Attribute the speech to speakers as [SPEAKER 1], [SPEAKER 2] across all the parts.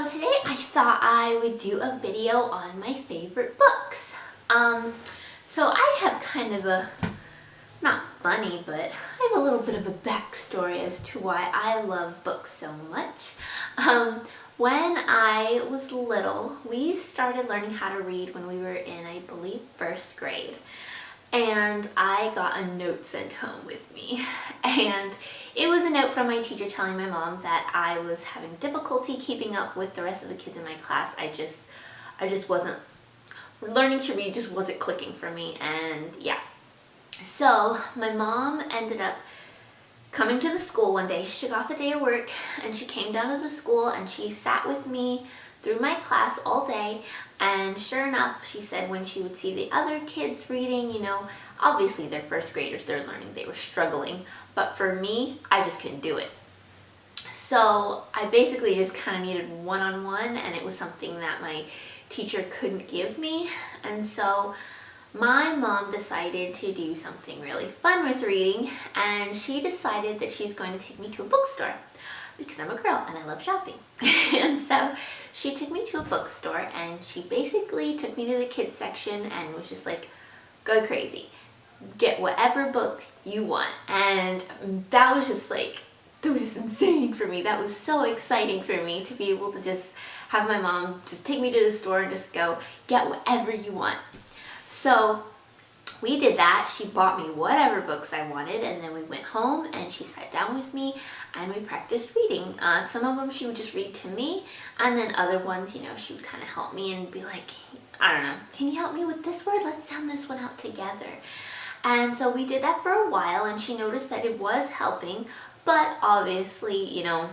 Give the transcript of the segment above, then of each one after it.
[SPEAKER 1] So today I thought I would do a video on my favorite books. So I have kind of a, not funny, but I have a little bit of a backstory as to why I love books so much. When I was little, we started learning how to read when we were in, I believe, first grade. And I got a note sent home with me. And it was a note from my teacher telling my mom that I was having difficulty keeping up with the rest of the kids in my class. I just wasn't, learning to read just wasn't clicking for me, and yeah. So my mom ended up coming to the school one day. She took off a day of work and she came down to the school and she sat with me through my class all day, and sure enough, she said when she would see the other kids reading, you know, obviously they're first graders, they're learning, they were struggling, but for me, I just couldn't do it. So I basically just kind of needed one-on-one, and it was something that my teacher couldn't give me, and so my mom decided to do something really fun with reading, and she decided that she's going to take me to a bookstore because I'm a girl and I love shopping. And so she took me to a bookstore and she basically took me to the kids section and was just like, go crazy, get whatever book you want. And that was just like, that was just insane for me. That was so exciting for me to be able to just have my mom just take me to the store and just go, get whatever you want. So we did that. She bought me whatever books I wanted, and then we went home and she sat down with me and we practiced reading. Some of them she would just read to me, and then other ones, you know, she would kind of help me and be like, I don't know, can you help me with this word? Let's sound this one out together. And so we did that for a while, and she noticed that it was helping, but obviously, you know,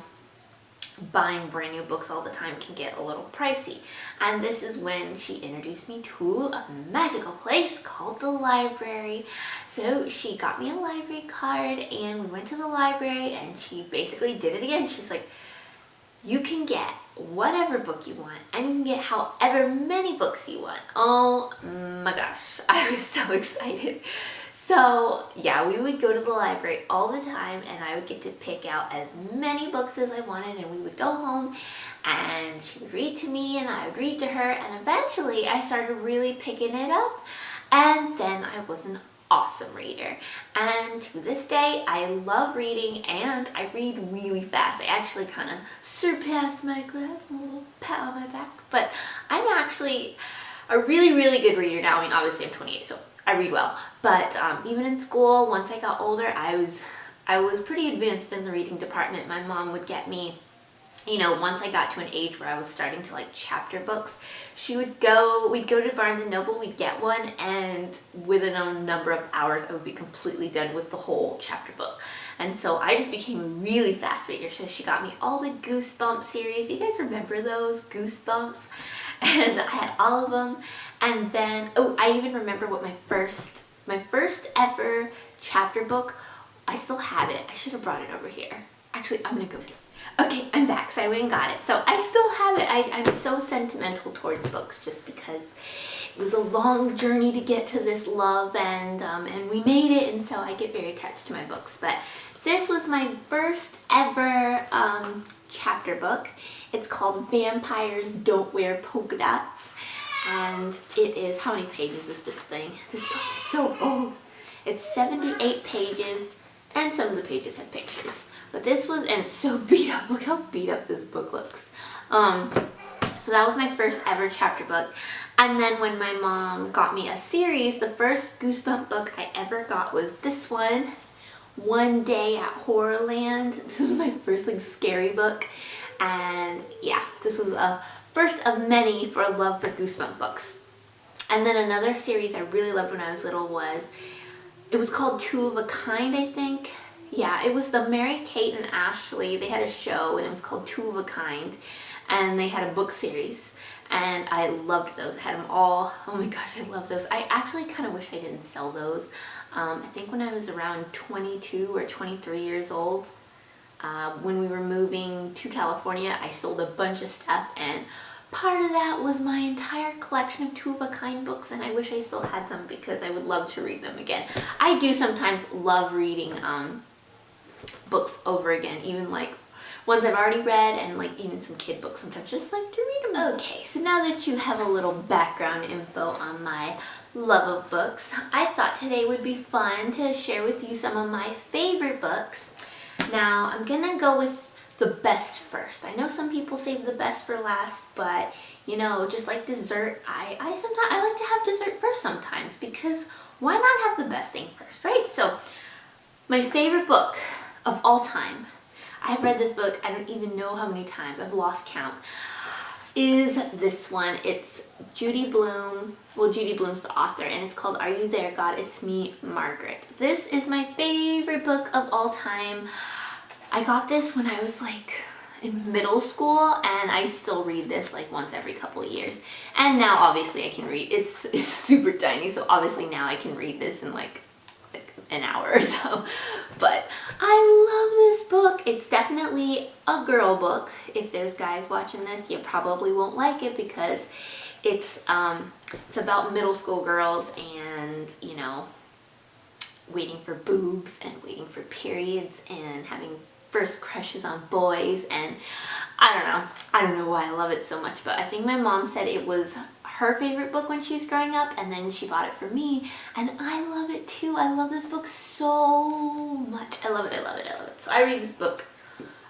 [SPEAKER 1] buying brand new books all the time can get a little pricey. And this is when she introduced me to a magical place called the library. So she got me a library card and we went to the library, and she basically did it again. She's like, you can get whatever book you want and you can get however many books you want. Oh my gosh, I was so excited. So yeah, we would go to the library all the time, and I would get to pick out as many books as I wanted, and we would go home and she would read to me and I would read to her, and eventually I started really picking it up, and then I was an awesome reader. And to this day, I love reading and I read really fast. I actually kind of surpassed my class, a little pat on my back, but I'm actually a really good reader now. I mean, obviously I'm 28, so I read well, but even in school, once I got older, I was pretty advanced in the reading department. My mom would get me, you know, once I got to an age where I was starting to like chapter books, we'd go to Barnes & Noble, we'd get one, and within a number of hours, I would be completely done with the whole chapter book. And so I just became a really fast reader. So she got me all the Goosebumps series. You guys remember those? Goosebumps? And I had all of them. And then, oh, I even remember what my first ever chapter book, I still have it. I should have brought it over here. Actually, I'm gonna go get it. Okay, I'm back, so I went and got it. So I still have it. I'm so sentimental towards books just because it was a long journey to get to this love, and we made it, and so I get very attached to my books. But this was my first ever chapter book. It's called Vampires Don't Wear Polka Dots. And it is, how many pages is this thing? This book is so old. It's 78 pages, and some of the pages have pictures. But this was, and it's so beat up. Look how beat up this book looks. So that was my first ever chapter book. And then when my mom got me a series, the first Goosebump book I ever got was this one, One Day at Horrorland. This was my first like scary book. And yeah, this was a first of many for a love for Goosebump books. And then another series I really loved when I was little it was called Two of a Kind, I think. Yeah, it was the Mary-Kate and Ashley, they had a show and it was called Two of a Kind, and they had a book series, and I loved those. I had them all. Oh my gosh, I love those. I actually kind of wish I didn't sell those. I think when I was around 22 or 23 years old, when we were moving to California, I sold a bunch of stuff, and part of that was my entire collection of Two of a Kind books, and I wish I still had them because I would love to read them again. I do sometimes love reading books over again, even like ones I've already read, and like even some kid books sometimes, just like to read them. Okay, so now that you have a little background info on my love of books, I thought today would be fun to share with you some of my favorite books. Now, I'm gonna go with the best first. I know some people save the best for last, but you know, just like dessert, I like to have dessert first sometimes, because why not have the best thing first, right? So, my favorite book of all time, I've read this book, I don't even know how many times, I've lost count, is this one. It's Judy Blume. Well, Judy Blume's the author, and it's called Are You There, God? It's Me, Margaret. This is my favorite book of all time. I got this when I was like in middle school, and I still read this like once every couple of years. And now obviously I can read, it's super tiny, so obviously now I can read this in like an hour or so. But I love this book. It's definitely a girl book. If there's guys watching this, you probably won't like it, because it's about middle school girls and, you know, waiting for boobs and waiting for periods and having first crushes on boys, and I don't know why I love it so much, but I think my mom said it was her favorite book when she was growing up, and then she bought it for me, and I love it too. I love this book so much. I love it, I love it, I love it. So I read this book,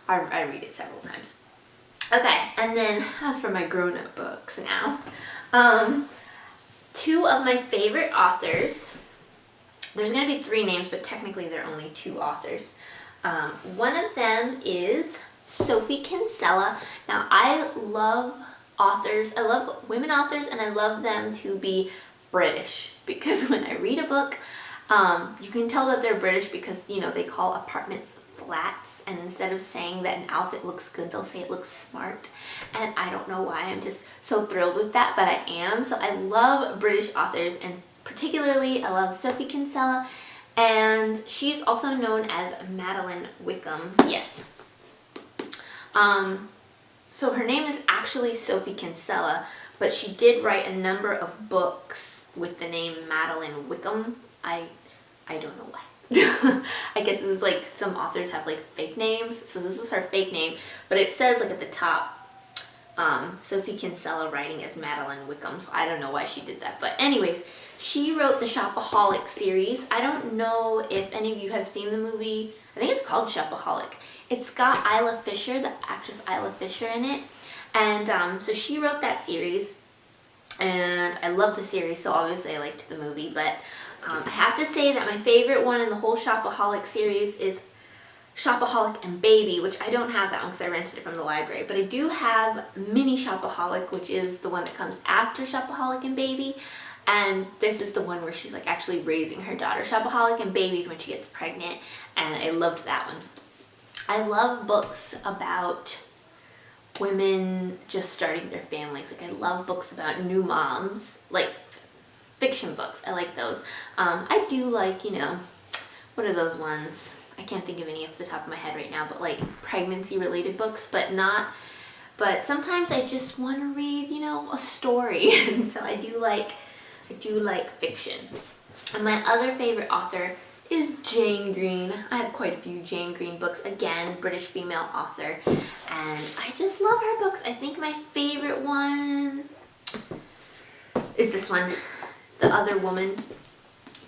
[SPEAKER 1] I read it several times. Okay, and then as for my grown-up books now, two of my favorite authors, there's going to be three names, but technically there are only two authors. One of them is Sophie Kinsella. Now, I love authors, I love women authors, and I love them to be British, because when I read a book, you can tell that they're British because, you know, they call apartments flats, and instead of saying that an outfit looks good, they'll say it looks smart, and I don't know why, I'm just so thrilled with that, but I am. So I love British authors, and particularly I love Sophie Kinsella, and she's also known as Madeline Wickham. Yes. So her name is actually Sophie Kinsella, but she did write a number of books with the name Madeline Wickham. I don't know why. I guess this is like some authors have like fake names, so this was her fake name, but it says like at the top, Sophie Kinsella writing as Madeline Wickham, so I don't know why she did that. But anyways, she wrote the Shopaholic series. I don't know if any of you have seen the movie. I think it's called Shopaholic. It's got Isla Fisher, the actress Isla Fisher, in it. And so she wrote that series, and I love the series, so obviously I liked the movie. But I have to say that my favorite one in the whole Shopaholic series is Shopaholic and Baby, which I don't have that one because I rented it from the library. But I do have Mini Shopaholic, which is the one that comes after Shopaholic and Baby. And this is the one where she's like actually raising her daughter. Shopaholic and Baby's when she gets pregnant, and I loved that one. I love books about women just starting their families. Like I love books about new moms, like fiction books. I like those. I do like, you know, what are those ones? I can't think of any off the top of my head right now, but like pregnancy related books, but sometimes I just want to read, you know, a story. And so I do like fiction. And my other favorite author is Jane Green. I have quite a few Jane Green books. Again, British female author. And I just love her books. I think my favorite one is this one, The Other Woman.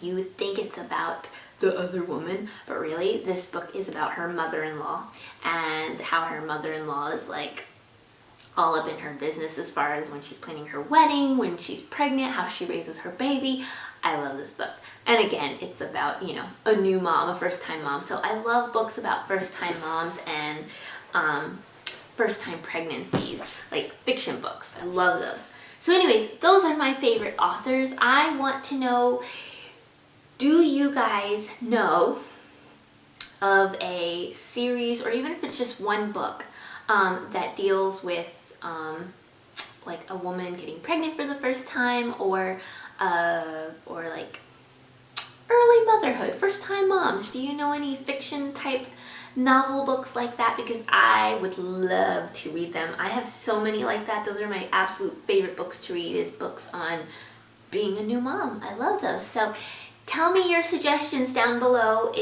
[SPEAKER 1] You would think it's about the other woman, but really this book is about her mother-in-law and how her mother-in-law is like all up in her business as far as when she's planning her wedding, when she's pregnant, how she raises her baby. I love this book. And again, it's about, you know, a new mom, a first-time mom. So I love books about first-time moms and first-time pregnancies, like fiction books. I love those. So anyways, those are my favorite authors. I want to know, do you guys know of a series, or even if it's just one book, that deals with like a woman getting pregnant for the first time, or like early motherhood, first time moms? Do you know any fiction type novel books like that? Because I would love to read them. I have so many like that. Those are my absolute favorite books to read, is books on being a new mom. I love those. So tell me your suggestions down below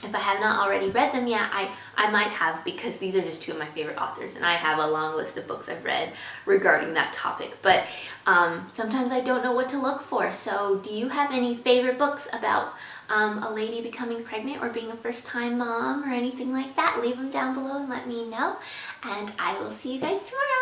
[SPEAKER 1] If I have not already read them yet, I might have, because these are just two of my favorite authors, and I have a long list of books I've read regarding that topic. But sometimes I don't know what to look for. So do you have any favorite books about a lady becoming pregnant or being a first-time mom or anything like that? Leave them down below and let me know. And I will see you guys tomorrow.